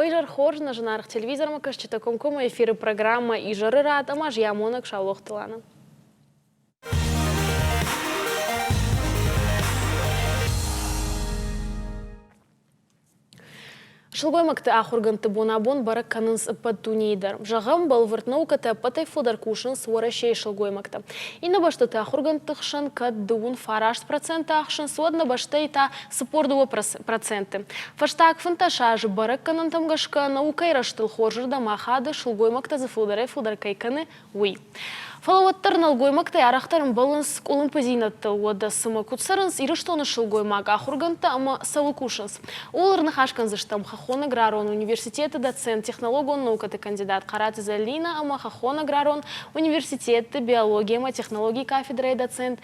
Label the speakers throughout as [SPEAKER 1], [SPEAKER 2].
[SPEAKER 1] Ойжар хорж на жанарых телевизорма кашчета комкома эфиры программа и жары рад, а маж я монок шалох тылана. Шылгоймакты ахурганты бонабон барак канынс паттунейдар. Жағам балвыртнаукаты патай фодар кушын суарашей шылгоймакты. Инна баштаты ахургантықшын каддуын фарашт проценты ахшын суадна баштай та сапордуы проценты. Фаштак фанташажы барак канантамгашка наукай раштыл хоржырда махады шылгоймакты зафударе фударкайканы уй. Фалаваттар налгоймактай арақтарын балынс колын позинатты ода сымы кутсарынс ирыштоны шылгоймак ахурганты ама савылкушынс. Оларны хашкан заштам Хахон Аграрон университета доцент технологон наукаты кандидат Караты Залина ама Хахон Аграрон университета биология ма технологии кафедры доцент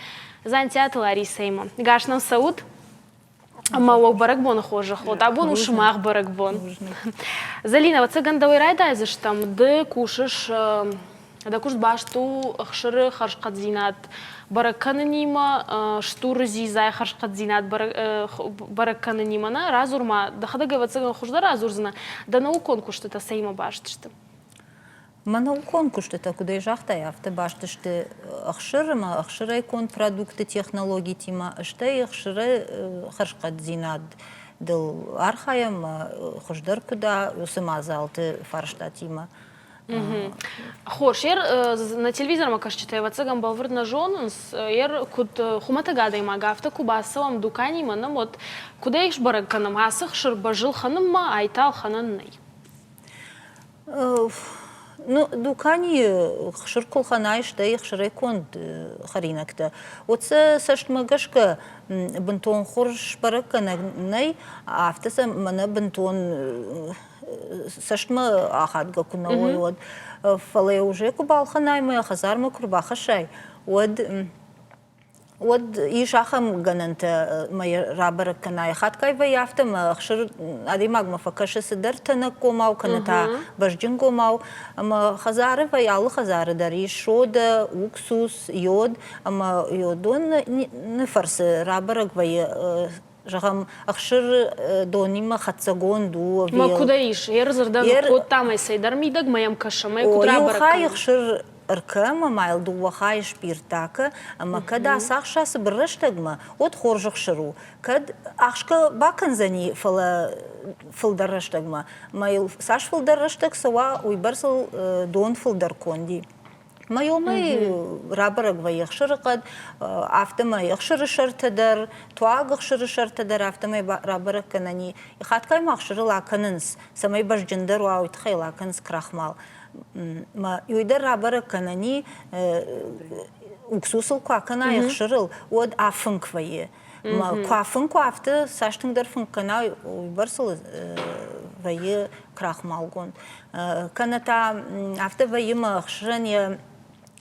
[SPEAKER 1] Зантят Лариса Има. Гашнам сауд ама лог баракбон хожа ход, а бон ушмах баракбон. Залина, вот цагандавай райда заштам ды кушаш да куш башту хшыры харшкадзинат баракканынима штуры зизай харшкадзинат баракканынимана разурма да хадага вацаган хужда разурзна да наукон куштата сейма баштышты.
[SPEAKER 2] Ма наукон куштата куда жахтай авто баштышты ахшырыма ахшырай кон продукты технологии тима аштай ахшыры харшкадзинат дыл архаям хуждар куда усымазалты фарштатима.
[SPEAKER 1] Хош, на телевизор кажется, вацагам балвард на жонус, куд хуматагада има гафта кубасалам дукани манам вот куда их баракканам асах шарбажил ханамма айтал хананнай.
[SPEAKER 2] Ну, дукани ширкул ханай штай ширекон харинакта. Оце саштмагашка бентон хорш баракканай, афтаса мана бентон сашма ахадга куна вот фале уже кубалханай мы хазарма курбаха шай вот ишахам гананта моя рабара канай хаткай ваяфта ма хшир адимаг мафакаша сидартана комау каната бажджин комау ама хазары ваял хазары дари шода уксус йод ама йодон не фарсы рабара гвая Жагам ахшир донима хатсагон ду.
[SPEAKER 1] Ма куда иш? Ерзардан код тамай сайдар мидаг маям кашамай кудра баракан.
[SPEAKER 2] Хай ахшир аркама майл ду вахай шпиртака, ама када сахша сбрыштагма от хоржих ширу. Кад ахшка баканзани филдараштагма. Майл саш филдараштаг сава уйбарсал дон филдарконди. Майомай рабарак ваяхширакад автомай ахширишартадар туаг ахширишартадар автомай рабарак канани ихаткай махширила канынс самай бажджиндар уаут хайла канс крахмал ма юйдар рабарак канани уксусал квакана ахширил од афынк вае ма квафынк квафты саштыңдар фынкана уйбарсал вае крахмалгон каната авто вае махширания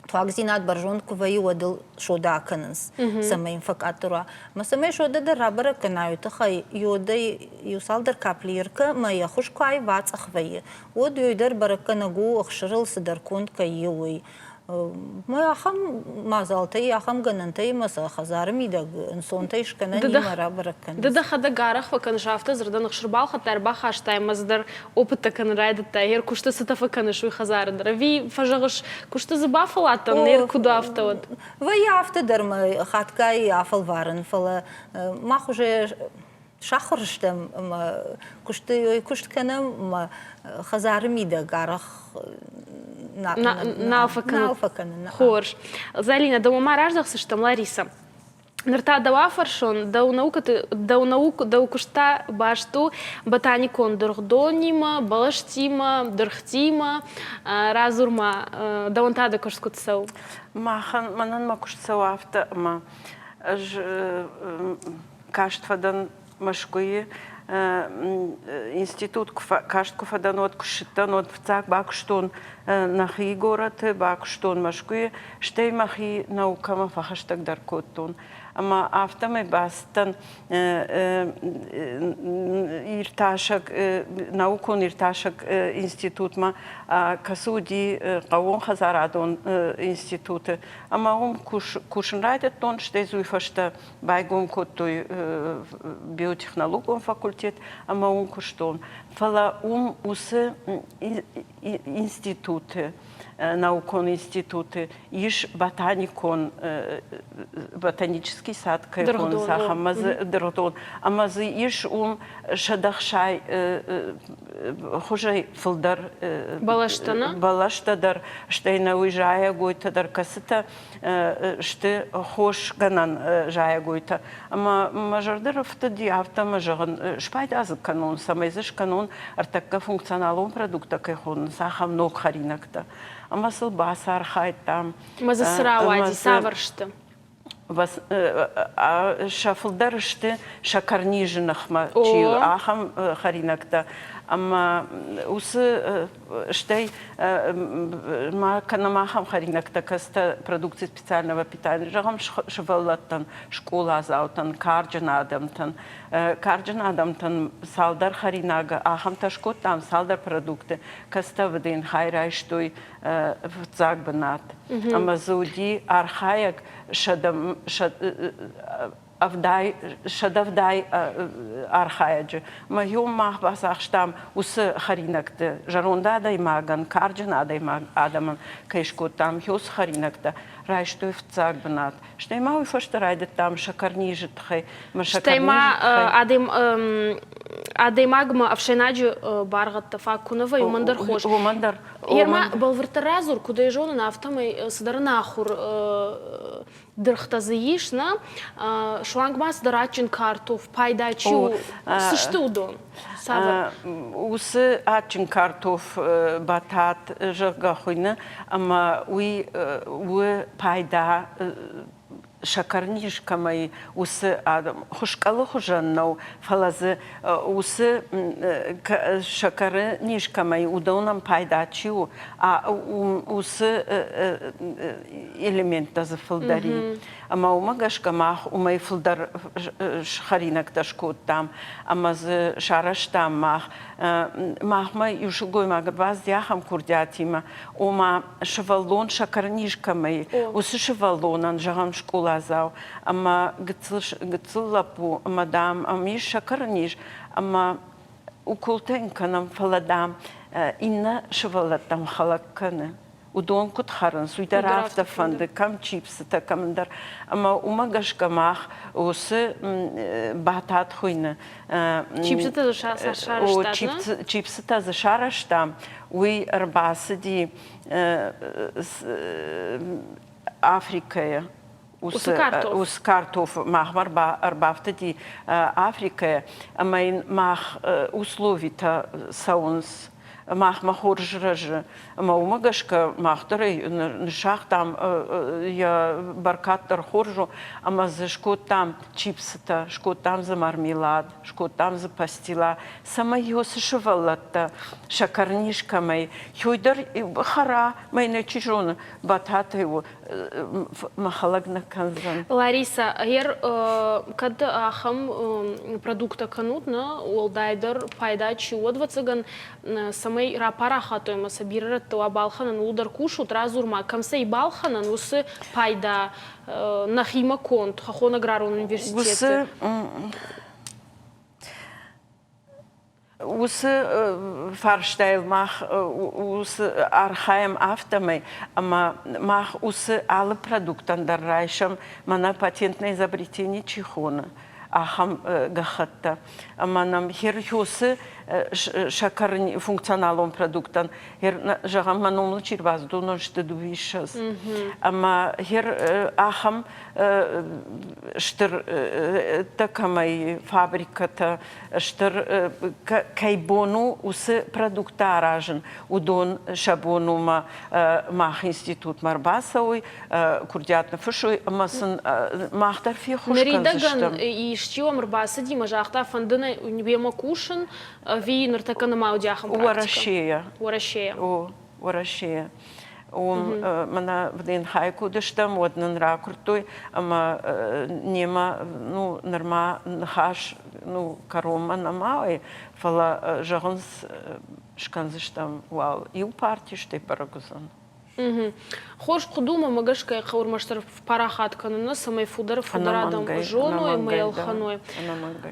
[SPEAKER 2] Туагзинат баржонку ваю одыл шода канынс самай инфакатура. Ма самай шода да рабара канаюты хай йодай юсалдар каплирка ма яхушкай вацах вае. Од юйдар бараканагу ахшырыл сыдаркон кайюй. Ма ахам мазалтай ахам ганантай маса хазарым идаг инсонтай шкана нима рабара канынс.
[SPEAKER 1] Да хада гарах вакан шафта зырдан ахшырбал хатар бахаштай маздар опыта канрайдата ер кушта сатафа канышу хазардар. Ви фажагыш кушта забафалатан ер куда автовод.
[SPEAKER 2] Вая автодарма хаткай афал варен фала мах уже шахырштам кушты куштканам хазарым идаг гарах
[SPEAKER 1] Налфакан. Хорш. Залина, да ума раждался, что Лариса. Нырта дава фаршон, да укушта башту ботаникон дурхдонима, балаштима, дурхтима, разурма, да он тада кошкутсау.
[SPEAKER 3] Махан манан макушсау авто ма каштфадан машкуи институт кашткуфадан от кушитан от вцак бакштон нахи город бакштон машкуи штей махи наукама фахаштаг даркотон Ama автомы бастан ирташак наукон ирташак институтма касуди қауон хазарадон институты. Ama кушенрайдет тон штезуй фашта байгон коттой биотехнологион факультет, ama куштон. Фала усы институты, наукон институты, иш ботанический сад, кайхон сахамазы дырдон, амазы иш шадахшай хужай филдар балаштадар, штейна уйжая гойта касыта, шты хош ганан жая гойта. Ама мажардыров тади автомажаган шпайдазы канон, самайзыш канон, артакка функционалон продукта кайхон сахам ног харинакта. Ама сылбасы архайт там.
[SPEAKER 1] Мазы сырауади, саваршты.
[SPEAKER 3] Шафылдарышты шакарнижинах ма чил ахам харинакта. Ама усы штей ма канамахам харинакта каста продукции специального питания. Жагам швалаттан школа азаутан карджанадамтан салдар харинага ахам ташкот там салдар продукты каста вдин хайрай штой в цагбанат. Ама зуди архаяк шадавдай архаяджи. Маюм мах басахштам усы харинакты. Жарунда даймаган, карджана даймаг адаман кайшкот там хёс харинакта. Райштой в цагбанат. Штейма уйфаштарайдет там шакарнижит хай.
[SPEAKER 1] Штейма адаймагма авшенаджи баргатта факунова юмандар хош. Ерма балвартаразур куда ежона на автомой садарнахур дырхтазыишна шуангмас дарачин картов пайдачу сыштудон.
[SPEAKER 3] Усы ачин картов батат жагахуйна, ама уй пайда шакарнишкамай усы адам хушкалы хужаннау фалазы усы шакарнишкамай удонам пайдачу, а усы элемент тазы филдари. Ама умагашкамах умай филдар харинак ташкот там, ама з шараштам мах махма юшугой магабаз яхам курдятима, ума шавалон шакарнишкамай усы шавалонан жагам школа зау, ама гцыллапу мадам амиш шакарниш, ама укултенканам фаладам инна шавалатам халакканы. Удон кут харан суйдарафта фанды кам чипсы та камдар, ама умагашкамах усы батат хуйны.
[SPEAKER 1] Чипсы та шараштадна?
[SPEAKER 3] Чипсы та за шараштам, уй арбасыди Африкая. Ус картоф махмар арбафтади Африкая, ама мах условита саунс. Мах махоржраж, маумагашка махтарей ншах там я баркаттар хоржу, ама за шкот там чипсата, шкот там за мармелад, шкот там за пастила, сама его сшивалата шакарнишкамай, хюйдар хара майна чижона батата его махалагна канзан.
[SPEAKER 1] Лариса, kad ахам продукта канутна, олдайдар пайдачи одвацаган самой рапара хатуема собират то абалханан удар кушут разурма камсей балханан усы пайда нахима конт хахон аграрун университет.
[SPEAKER 3] Усы фарштайл мах усы архаем автомой, ама мах усы alle продуктан даррайшам мана патентное изобретение чихона. Ахам гахатта, ама нам херхюсы шакарни функционалом продуктан, хер жагам маномлы чирваз дунон штедувишас, ама хер ахам штыр такамай фабриката штыр кайбону усы продукта аражен, удон шабонума мах институт Марбасауй, курдятна фышуй, амасын махтар фихушкан
[SPEAKER 1] Штиом рбасы дима жахта фандына унибема кушин ви нартакана маудяхам практика.
[SPEAKER 3] Уарашея.
[SPEAKER 1] Уарашея.
[SPEAKER 3] О, уарашея. Мана вден хайку дыштам, однын ракуртой, ама нема, ну, норма нахаш, ну, карома намай, фала жагынс шканзыштам, вау, и у партии шты парагузан.
[SPEAKER 1] Хош кудума магашка каурмаштар в парахат канына самай фударадам жону и майл ханой.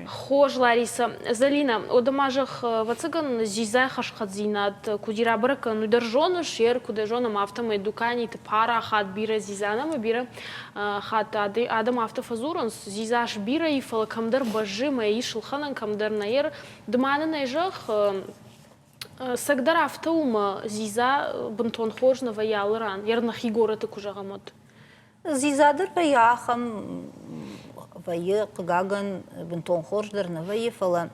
[SPEAKER 1] Хош Лариса, Залина, одамажах вацыган зизай хашхадзинат кудира бракан удержону шер куда жона автомай дукани ты парахат бира зизана мы бира хат адам автофазуран зизаш бира и фалакамдар бажи май ишл ханан камдар наер дмана найжах Сагдар автоума зиза бунтон хожна ваял ран. Ярнах Егора ты кужагамот.
[SPEAKER 2] Зизадыр ваяхам вая каган бунтон хождар на ваяфала.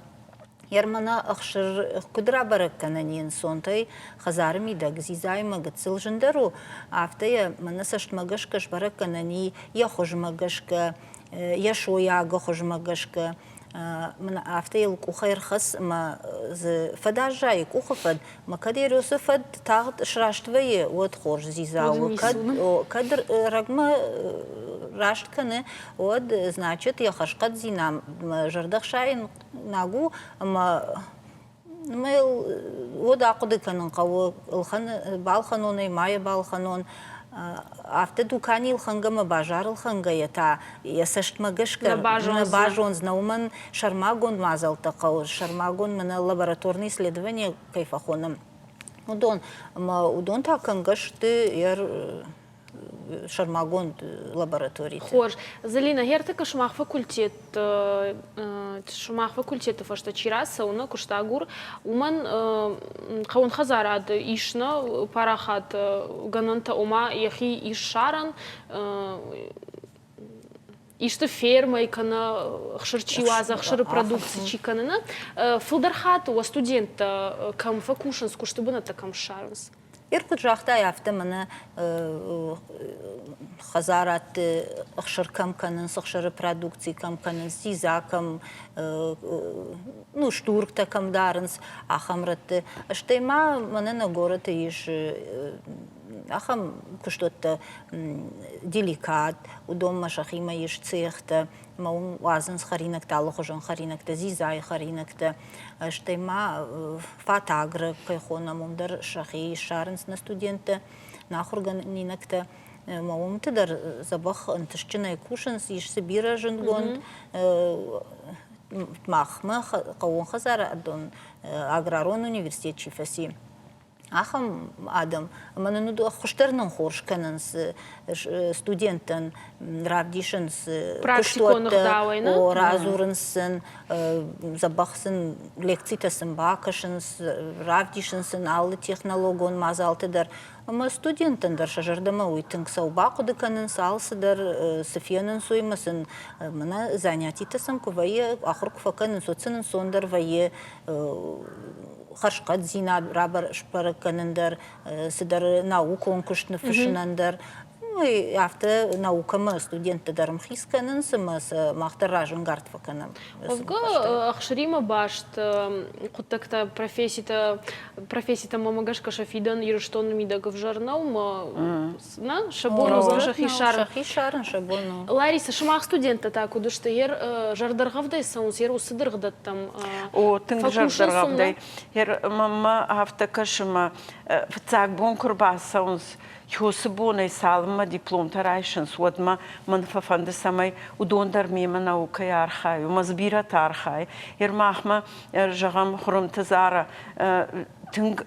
[SPEAKER 2] Ярмана ахшир кудра бараккананин сонтай хазарми даг зизай магацил жандару. Автая манасашт магашкаш баракканани я хож магашка я шояга хож магашка. من عفتيل كوخير خس ما فدا جاي كوخفد ما كدير يوسفد تاخد شراشت ويه ود خورج زيزا وكدر رقم راشت كنه ود значит я хашкат зина жардах шайн нагу ما ود عقد كنن قو الخن بالخنوني ماي بالخنون Авто дукани лхангама бажар лхангая ясашт магашка на бажон знауман шармагон мазал такау шармагон на лабораторные исследования кайфахоном удон такангаш ты яр шармагон лаборатории.
[SPEAKER 1] Хож, Залина, гертека шумах факультет фашта чираса уна куштагур уман хаун хазарад ишна парахат гананта ума яхи ишаран ишта ферма икана хширчиуаза хшир продукции чиканана филдархат у студента кам факушенс куштабына такам шаранс.
[SPEAKER 2] Иркут жахта яфта мана хазарат ахшир кам канан сахшир продукции кам канан зиза кам ну штуркта кам даренс ахамрат штейма мана на город иш ахам куштот деликат удом машахима иш цехта маун вазенс харинакта алохожан харинакта зизай харинакта штейма фатагра кайхона мундар шахи шаренс на студента нахурган нинакта маун тидар забах антышчина кушенс иш сибира жингон махма кавун хазара адон аграрон университет чифаси Ахам Адам, манануду ахуштернан хорш кананс студентан равдишенс
[SPEAKER 1] практиконах давайна
[SPEAKER 2] о разуренсен забахсен лекцитасен бакашенс равдишенсен аллы технологон мазалтыдар ама студентан дар шажардама уйтынг саубаку кананс алсыдар софиянын суймасын мана занятитасен кувае ахурк факанын соценын сондар вае Харшкат зина рабар шпараканандар сидар наукон кушны фишнандар и авто наукама студенты дарым хисканын сымас махтаражын гартфаканам.
[SPEAKER 1] Овга ахшрима башт кутакта профессита мамагашка шафидан ирштон мидагов жарнау на шабону зашахи
[SPEAKER 2] шарн шабону.
[SPEAKER 1] Лариса шмах студента так удушта ер жардаргавдай саунс ер усыдыргдаттам.
[SPEAKER 3] О тинг жардаргавдай ер мама автокашма в цак бон курбас саунс Хосбоной салма диплом тарайшенс водма манфафанды самай удондар мема наука архай, мазбира тархай, ермахма жагам хром тазара тинг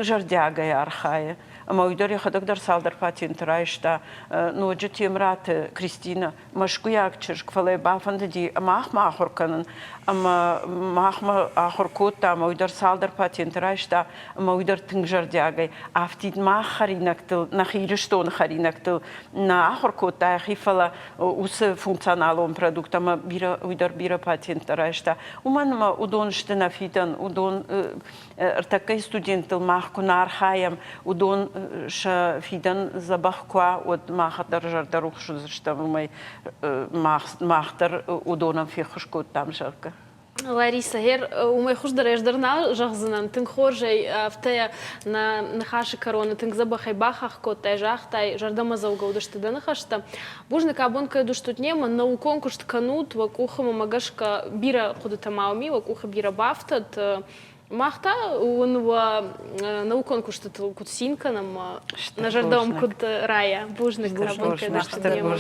[SPEAKER 3] жардяга архай. Ама уйдори ходогдар салдар патин тарайшта, но джетимрат Кристина машкуяк чирк фале бафанды ди махма ахурканын, ама махма ахуркота, ама уйдар салдар патин тарайшта, ама уйдар тинг жардягай, афтид мах харинактыл, нахириштон харинактыл, на ахуркота хифала усы функционалом продукт, ама бира уйдар бира патин тарайшта, уманма удон штена фидан, удон такой студентыл мах кунар хаям, удон ша фидан забахква от махатар жардарух шузштам май махтар удонам фихшкот там жарка.
[SPEAKER 1] Лариса, гер умай хуш дареш дарна жахзынан тын хоржай втая на хаши короны тын забахай бахах котай жахтай жардама заугаудышты да нахашта бужны кабонка душ тут нема на конкурс тканут вакухама магашка бира худата мауми вакуха бира бафтат махта он на конкурс тут кутсинка нам на жардам кут рая бужны кабонка душ тут нема.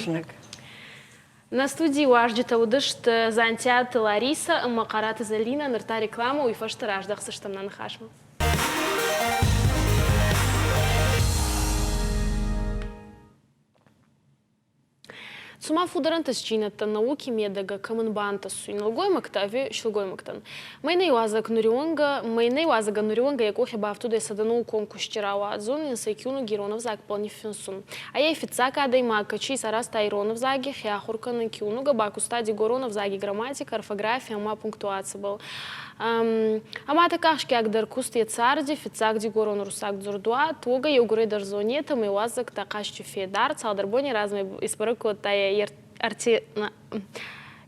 [SPEAKER 1] На студии у Аждита удышт занятия Лариса, Макарата Залина, нырта реклама, и фашта рождахся, что нам нахашма. Сума фударантас чината науки медага каманбантас суйналгой мактави шилгой мактан. Майна юазак нурионга яко хеба автуда садану конкурс чирава зон инсайкюну гиронов зак полни финсун. А я офицака адайма качи сараста иронов заги хяхурка на кюну габаку стади горонов заги грамматика, орфография, ма пунктуация был. Ама такашки агдар кусти царди фицак ди горон русак дзурдуа туга югуры дарзонета мы уазак такашчу федар цалдарбони размы испарыку тая арти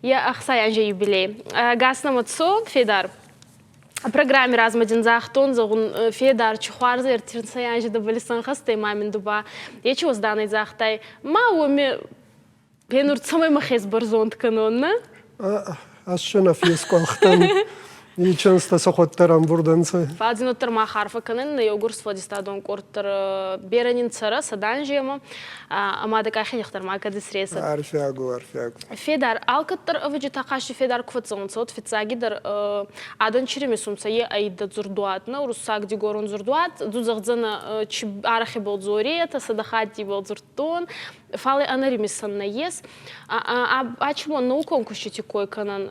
[SPEAKER 1] я ахсай анже юбилей гасна мацо федар программе размадин захтон загун федар чухарза ертирсай анже да балисан хастай мамин дуба я чего сданный захтай ма уми пенур самой махес барзонт канонна
[SPEAKER 4] ашшана фискалхтан и часто сохоттерам бурданцы.
[SPEAKER 1] Фадзино терма харфа канен на йогурс фадистадон кортер беранин цара саданжема амада кахин терма кадисреса.
[SPEAKER 4] Арфиагу.
[SPEAKER 1] Федар алкаттар аважитакаши федар квацонцот фицагидар адан чиремисумца е айда зурдуатна урусак дигорон зурдуат дузагдзана арахи болзорета садахати болзуртон фалы анаримисан на ес ачмо наукон кушити кой канан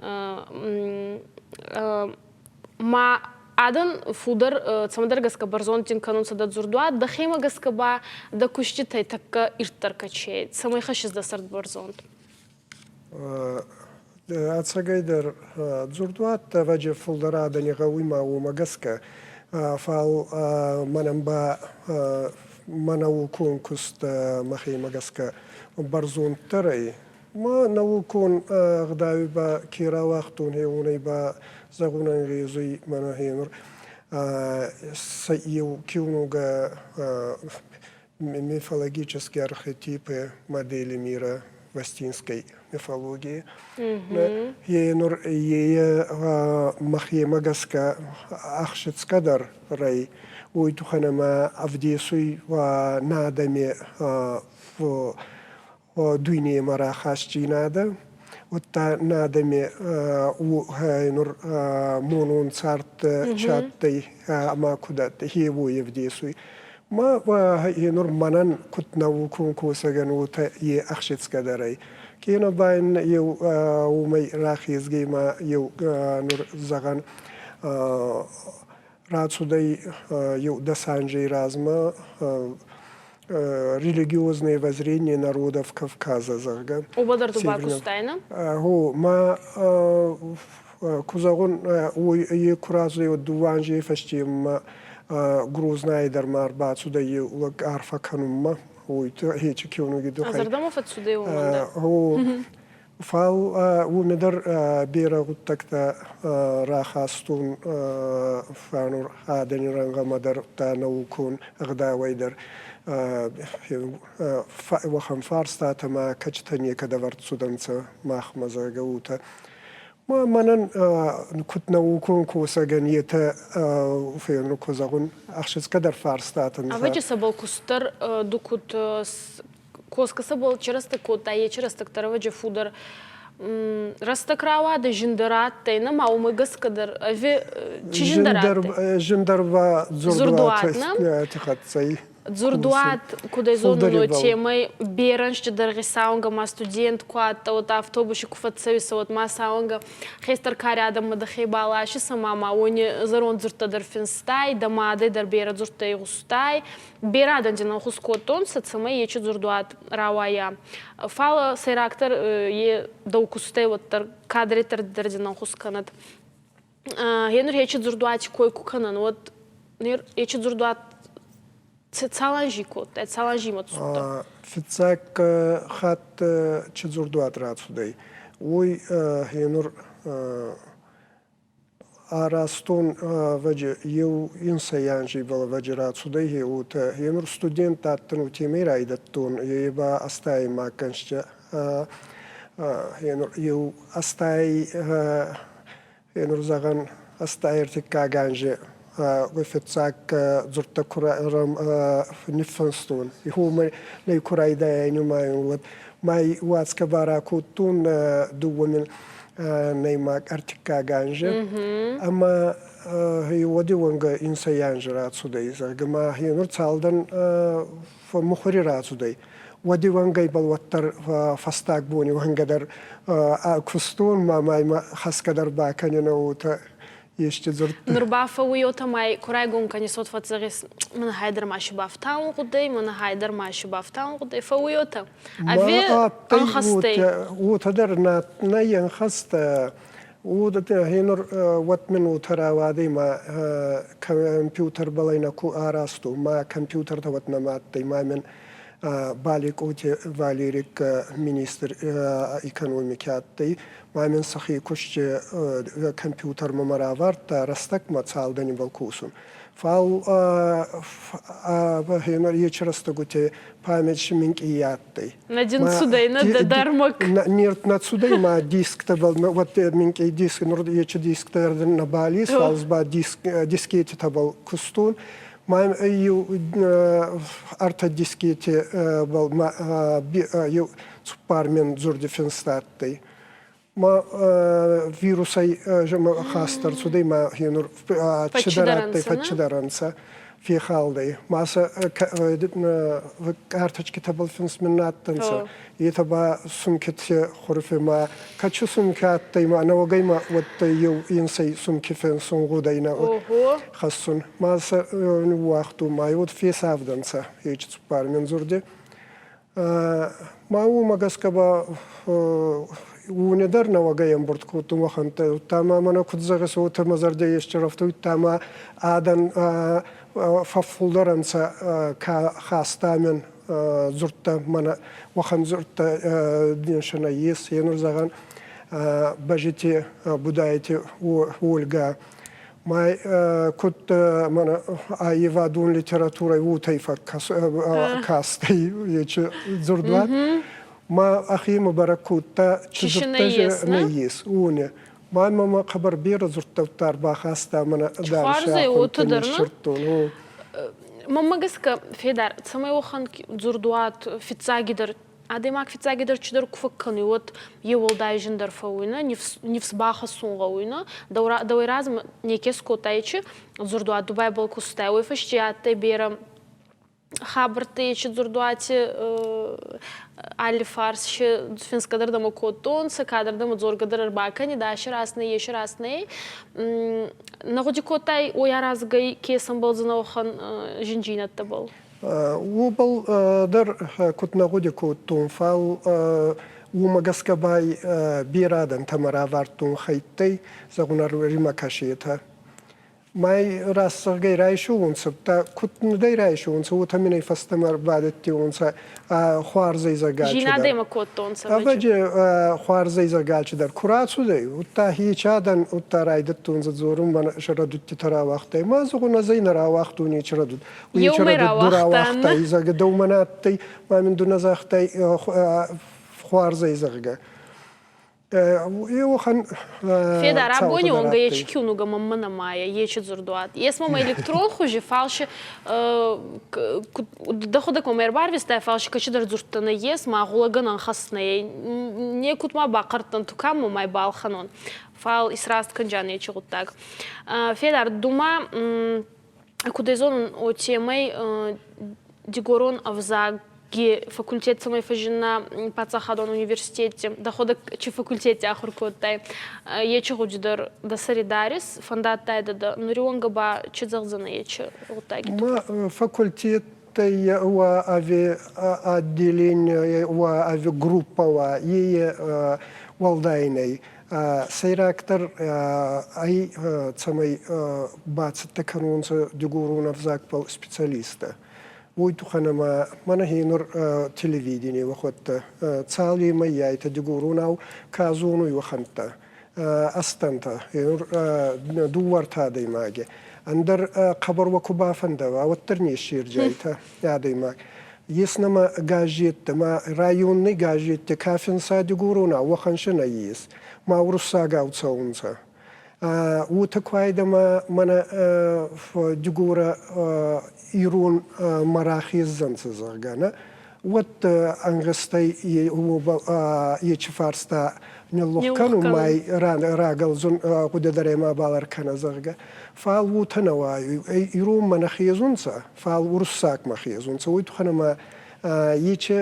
[SPEAKER 1] ма адан фудер цамадар гаска барзонтин канунса да зурдуа да хема гаска ба да кущитай такка иртаркаче самай хашиз да сард барзонт
[SPEAKER 4] ацагайдер зурдуат ваджи фулдара да негауима ума гаска фал манамба манау конкуст махема гаска барзонт тарай ما نوكون غداوي با كيرا وقتون هي با زغونا ريزي منا هينر سيو كيونوغا мифологические архетипы модели мира востинской мифологии. Енур ее махье магаска ахшицкадар рай уйтуханама авдесуй ва надаме в дуйне мара хашчинада утта надаме у хайнур монун царт чаттай ама кудат хеву евдесуй ма ва хайнур манан кутнау конкурсаган ута е ахшицкадарай кена байн ю умай рахизге ма ю нур заган рацудай ю дасанжей разма религиозные воззрения народов Кавказа.
[SPEAKER 1] Убадар дуба кустайна?
[SPEAKER 4] Ма кузагон ой куразы от дуванжи фаштим грузная дармар бацуда е улаг арфа канумма ой то хечи киону гиду.
[SPEAKER 1] Азардамов отсюда уманда.
[SPEAKER 4] Фал умедар бера гуттакта рахастун фанур адениранга мадар та наукун агдавайдар وخم فارستا تما كجتني كدورت سودانسا مخمزا جوتا ما منن كتنا وكون كوسا جنيتا في نكوزاغون أخشيس كدر فارستا تنسا.
[SPEAKER 1] أبجي سبل كستر دكوت كوسكا سبل چرست كوتا يه چرست كتر وجه فودر رستكراوا ده جندرات تينا ما ومجس كدر أفي چی جندرات؟
[SPEAKER 4] جندر و زردوات نم؟ تخطي.
[SPEAKER 1] Дзурдуат, куда зону темой, беран, что дорогие саунга, ма студент, куат, вот автобусе куфацевиса, вот ма саунга, хестер карядам, мадахей балаши, сама ма, они зарон дзурта дерфинстай, дамады дар бера дзурта и густай, берадан дина хускотон, сацама ечу дзурдуат равая. Фала сайрактор е даукустай, вот тар кадри тар дина хусканат. Енур ечу дзурдуат кой куканан, вот ечу дзурдуат цаланжи кот, цаланжи мацута.
[SPEAKER 4] Фицак хат чезурдуат рацудай. Ой, енур Арастон ваджи ю инсаянжи бала ваджират судайхи ута хинур студент таттан утимир айдаттон еба астай маканшча хинур ю астай хинур заган астайртикка ганже وفتساك زرت كرة رم نفنستون يهو لي كرة إذا ما يود ما يواتس كبارا كوتون دو من نيماك أرتكا جانجة أما هي ودي وانجا إنسان جرات سودايزا جما هي نرتالدن فمخررات سوداي ودي وانجا يبلوتر فاستاك بوني وانجدر كستون ما خاص كدر باكن ينوت
[SPEAKER 1] Нурбафа уйота май курайгун канисот фацерис من هايدر ما شباف تاون قدي من هايدر ما شباف تاون قدي فويوتا أبي أنخستي
[SPEAKER 4] وتدرنا نين خست ودت هينر وات من وترى وادي ما كمبيوتر بلينا كو أراستو ما كمبيوتر توتنا ما تي ما من بالك أوتي فاليريك مينستر إيكونوميكاتي ما من صحي كش كمبيوتر ممراورت رستك ما تصالدني بالكوسون فال هنا يشرست قلت память минкиятты.
[SPEAKER 1] Надин судей, над дармок.
[SPEAKER 4] Нет, над судей ма диск табал, вот минки диск, норд ече диск тардан на балис, фалсба дискети табал кустун. Мам ю арта дискети бал ю супармен зурди фенстатты. ما فيروسي جمع خاستر سودي ما هينور تشدرات فتشدرانسا في خالدي ما س كارتش كتاب الفنس من ناتنسا يتبع سمكت خرف ما كاتشو سمكات تي ما أنا وجاي ما وتيو ينسي سمك فين سمغودينا خاصون ما س وقتو ما يود في سافدنسا هيج سبار من زردي ما هو ما قسكبا وندرنا وجايم برضو توما خنت تاما ما نكود زغس وتما زردي يشترفتو تاما آدن ففولدرنسا كخاص تامن زرت منا وخن زرت دينشنا يس ينور زغن بجتي بدايتي وولجا ما كنت منا أيوادون ليتراتورة وتيفا كاستي يج زردوات ما أخي مباركوتا
[SPEAKER 1] تشزرتاج
[SPEAKER 4] نيس ونه ما خبر بير زرت تاربا خاستا من
[SPEAKER 1] دارشا وتدرنا ماما قسك في دار سمي وخن زردوات في تساجدر أديماك في تساجدر تشدر كفكني وات يول دايجندر فوينا نفس باخ سونغوينا دورازم نيكسكو تايتش زردوات دبي بالكوستاوي فشتيات تبيرم خبرتي زردواتي على فارس فينس قدر دم كوتون سكادر دم زور قدر باكني داشر أسني يشر أسني نقولي كوتاي وياراز جاي كيسم بلزنا وخن جنجينة تبل
[SPEAKER 4] وبل در كنت نقولي كوتون فال ومجسك باي بيرادن تمرا وارتون خيتي زغنر ريما كاشيتها ماي راس غير عايشون سبتا كنت ندير عايشون سو تمني فاستمر بعد تيون سا خوار زي زغاچ
[SPEAKER 1] جينا ديما كوتون سبا
[SPEAKER 4] أبجي خوار زي زغاچ در كراتسو دي وتا هيچادن وتا رايدتون زورم من شردت ترا وقت ما زغنا زي نرا وقتوني چردد
[SPEAKER 1] يومرا وقت
[SPEAKER 4] اذا دومناتي ما من دون زختي خوار زي زغا
[SPEAKER 1] Феда рабони он гаечи кюну гамамана мая ечи зурдуат. Если мы электрон хуже фалши дохода комер барвистай фалши качидар зуртана ес ма гулаган хасне не кутма бакартан тукам май балханон фал исраст канжан ечи гуттак. Федар дума кудезон о темой дигорон авзаг факультет самой фажина пацахадон университете дохода чи факультете ахуркотай ечи гудер да солидарис фондаттай да нурионга ба чизагзана ечи гутаги
[SPEAKER 4] ма факультет ва ави отделение ва ави группа ва ие валдайней сейрактор ай самой бацата канунца дигурунов закпал специалиста ويتخنا ما نهينر تلفزيوني وقت تالي ما يايت دجوروناو كازونو يوخنتا أستنتا دوار تادي ماجي أندر خبر وكبافن دوا وترني الشير جايتا يادي ماج يسنما جاجيت ما رايوني جاجيت كافن سادي قورونا وخنشنا يس ما ورسا قاوتسونسا وتكوايدا ما منا جغورا يرون مراخيز زنسزغانا وات انغستي يچفارستا نلوكانو ماي راغل زون قددري ما بالر كان زغا فال وتنوا يرون منخيزونسا فال ورساك مخيزونسا ويتخنا ما يچ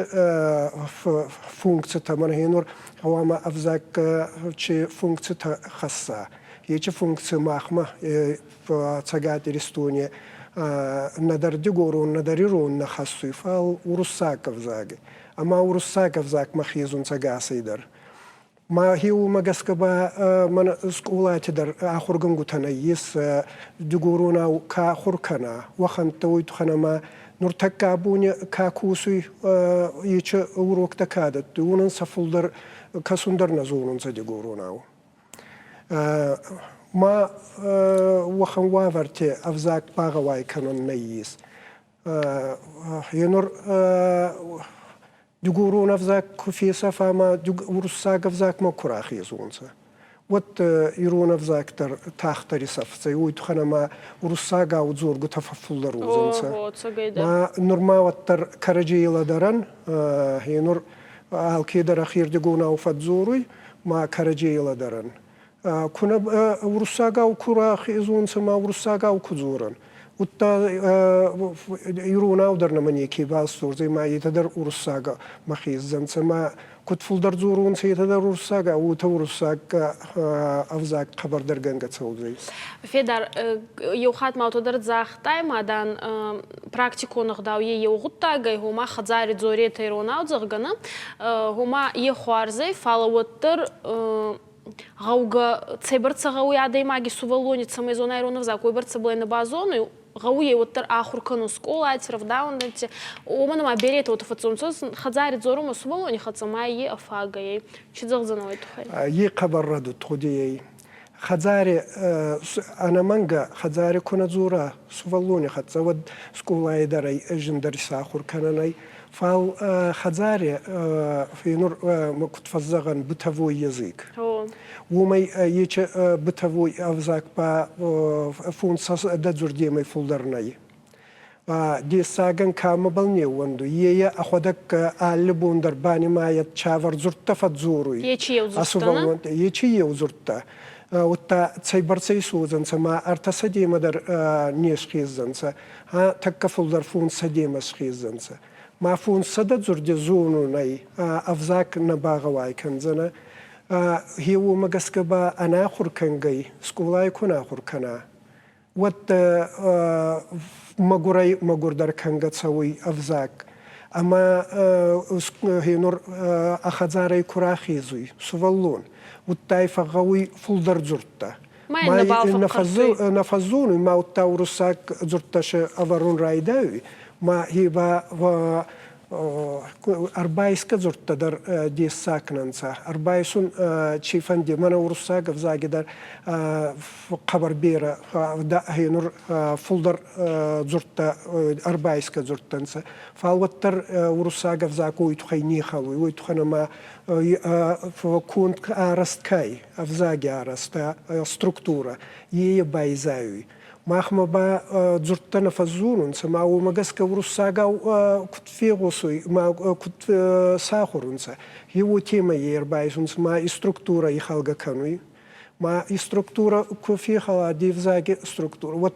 [SPEAKER 4] فونكسيتا من هينور هو ما افزاك چ فونكسيتا خاصه يچ فونكسي ماخما تسغات ريستوني ندر ديغورون ندريرون نخصي فال ورساك افزاك اما ورساك افزاك مخيزون تسغاسيدر ما هيو مغسكبا من سكولات در اخرغن غتنيس ديغورونا كا خركنا وخنت ويتخنا ما نورتكابوني كاكوسي يچ وروكتا كادت ونن سفولدر كسوندر نزونن ديغورونا ما وخن وافرتي افزاك باغواي كانون نيس ينور ديغورون افزاك في صفا ما ورساق افزاك ما كراخي زونسا وات يرون افزاك تر تاختري صفسي ويتخنا ما ورساقا وزور تففلر وزنسا ما نورما وتر كرجيلا درن ينور الكيدر اخير ديغونا وفتزوري ما كرجيلا درن كنا ورساقا وكراخي زونسا ما ورساقا وكزورن وتا يرونا ودرنا مني كيبال صور زي ما يتدر ورساقا مخيز زنسا ما كنت فلدر زورون سيتدر ورساقا وتا ورساقا افزاق خبر درگن گتسو زي
[SPEAKER 1] فيدار يوخات ما تدر زاختاي مادان практику нагдауе يوغутагай هما خزاري زوري تيرونا زغگنا هما يخوارزي фалауттер غوغا цеберца غوي адей маги сувалоница мезона иронов за койберца блайна базону غوي وتر آخر كانوا سكولا تعرف داون دنتي ومن ما بيريت وتفتصمص خزاري زورو مسوبلوني خصماي افاغاي شي زغزنوي تخيل
[SPEAKER 4] يي خبر رد تخدي خزاري انا منغا خزاري كنا زورا سوفلوني خصود سكولا يدري جندر ساخر كانناي فال خزاري في نور كنت فزغن بتفوي يزيك وما يچ بتفوي افزاك با فونساس دزور ديمي فولدرناي دي ساغن كام بلني وندو يي اخدك البون درباني ما يتشافر زرت فزوري يچي يوزرت وتا تسيبرسي سوزن سما ارتسدي مدر نيشخيزنسا ها تكفولدر فون سدي مسخيزنسا ما فون سدد زرد زونو ناي افزاك نباغواي كنزنا هيو مغسكبا انا خركنغي سكولاي كنا خركنا وات مغوري مغوردر كنغتسوي افزاك اما هينور اخزاري كراخيزوي سوفلون والتايفا غوي فولدر زرتا ما نفزون ما التاورساك زرتاش افرون رايداوي ما هيبا أربايسك زرت در دي ساكننسا أربايسون تشيفن دي منا ورساق فزاقي در قبر بيرا دا هي نور فولدر زرت أربايسك زرتنسا فالوتر ورساق فزاقو ويتخيني خلوي ويتخنا ما كونت أرست كاي فزاقي أرست ستركتورا يبايزاوي ماخما با زرتنا فزونن سما ومغسك ورساغا كنت في غوسوي ما كنت ساخرنسا هيو تيما يربايسون سما استركتورا يخلغا كانوي ما استركتورا كوفي خلا ديفزاغي استركتورا وات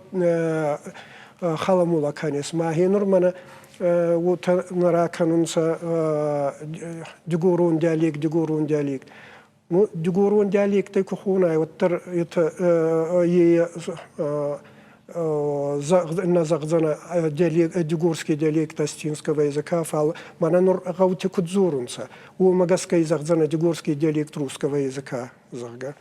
[SPEAKER 4] خلمولا كانيس ما هي نورمانا وتنرا كانونسا ديغورون دياليك ну дигурун диалект кухуна وتر يت ي назагзана диалект дигурский диалект астинского языка фал мананур гаути кудзурунса у магаской загзана дигурский диалект русского языка зага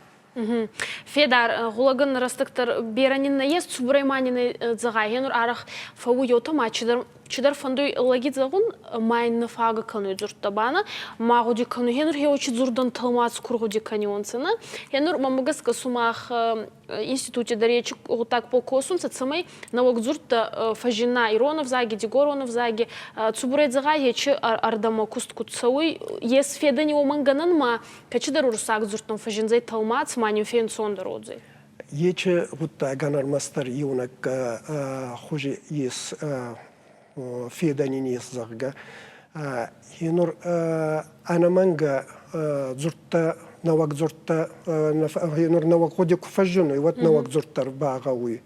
[SPEAKER 1] Федар гулагын растыктыр беранин есть субрайманин загайнур арах фау йота мачыдыр чидар фандой лагит загун майн нафага кану зуртабана магуди кану хенур хеочи зурдан талмац кургуди канионцена хенур мамагас касумах институте даречи так по косунца цамай налог зурта фажина иронов заги дигоронов заги цубурет зага ечи ардама кустку цауй ес федани оманганан ма качидар урсак зуртан фажинзай талмац маню фен сондародзай
[SPEAKER 4] Ече гутта ганар мастер юнак хуже ес феданинес зарга. Хинур анаманга зурта навак зурта хинур навак ходи куфажуну и вот навак зуртар багауи.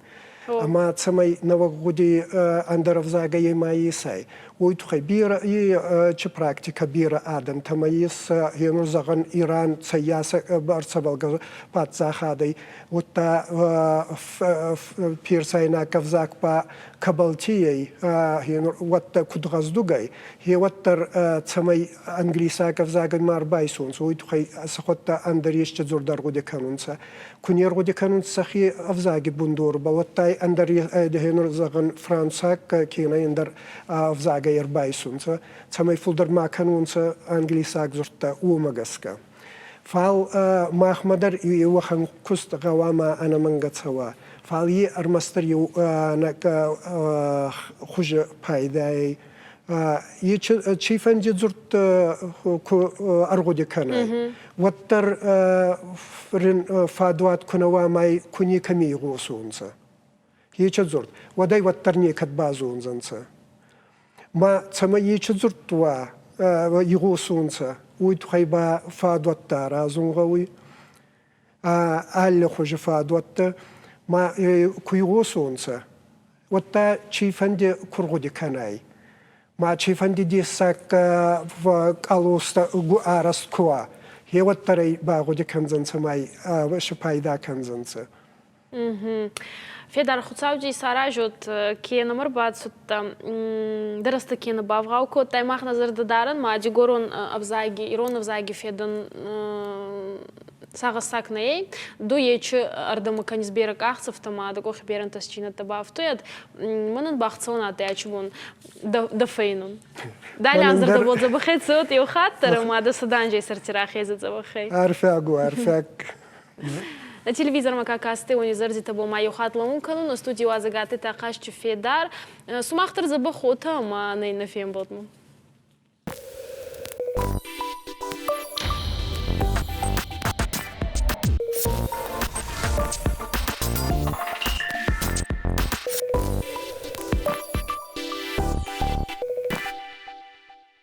[SPEAKER 4] Ама цамай навак ходи андаров зага ема исай. Уйтхай бира и че практика бира адам тамаис хинур заган Иран цаяса барцабалга патзахадай. Вот та пирсайна кавзак па кабалтией вот кудгаздугай he вот цамай англиса кавзаган марбайсун суит хай сахотта андариешче зурдар годе канунца кунер годе канунца хи авзаги бундур ба вот тай андари дехенур заган франсак кина индар авзага ербайсун цамай фулдар ма канунца англиса зурта умагаска фал махмадар и вахан куст гавама ana mangatsawa فعلی ارمستر یو نک خوش پایدای یه چی فنجی زرت کو ارگودی کنه وتر فرن فادوات کنوا مای کنی کمی غوسونسا یه چه زرت ودای وتر نیکت بازونزنسا ما تما یه چه زرت و یغوسونسا وید خیبا فادوات ترازونگوی آل خوش فادوات ما كيوسونسا وتا تشيفندي كورغودي كاناي ما تشيفندي دي ساك قالوستا ارس كوا هي وتري باغودي كنزنسا ماي وش بايدا كنزنسا
[SPEAKER 1] فيدار خصاوجي ساراجوت كي نمر بعد ست درست كي نبافغاوكو تاي ماخ نظر دارن ما جيغورون ابزاغي ايرون ابزاغي فيدن ساغساك ناي دو يچ اردم كنز بيرك اخصف تما دغه خبرن تسچينه تبافتويد منن باخصونا تاچبون دفينون دالي انزر دبو زبخيت صوت يو خاطر ما د سدانجي سرترا خيزت زبخي
[SPEAKER 4] عارفك
[SPEAKER 1] на телевизор макакасты унизерзи табо маю хатлаун кану на студии вазагаты такаш федар сумахтар забахота ма на фем бодму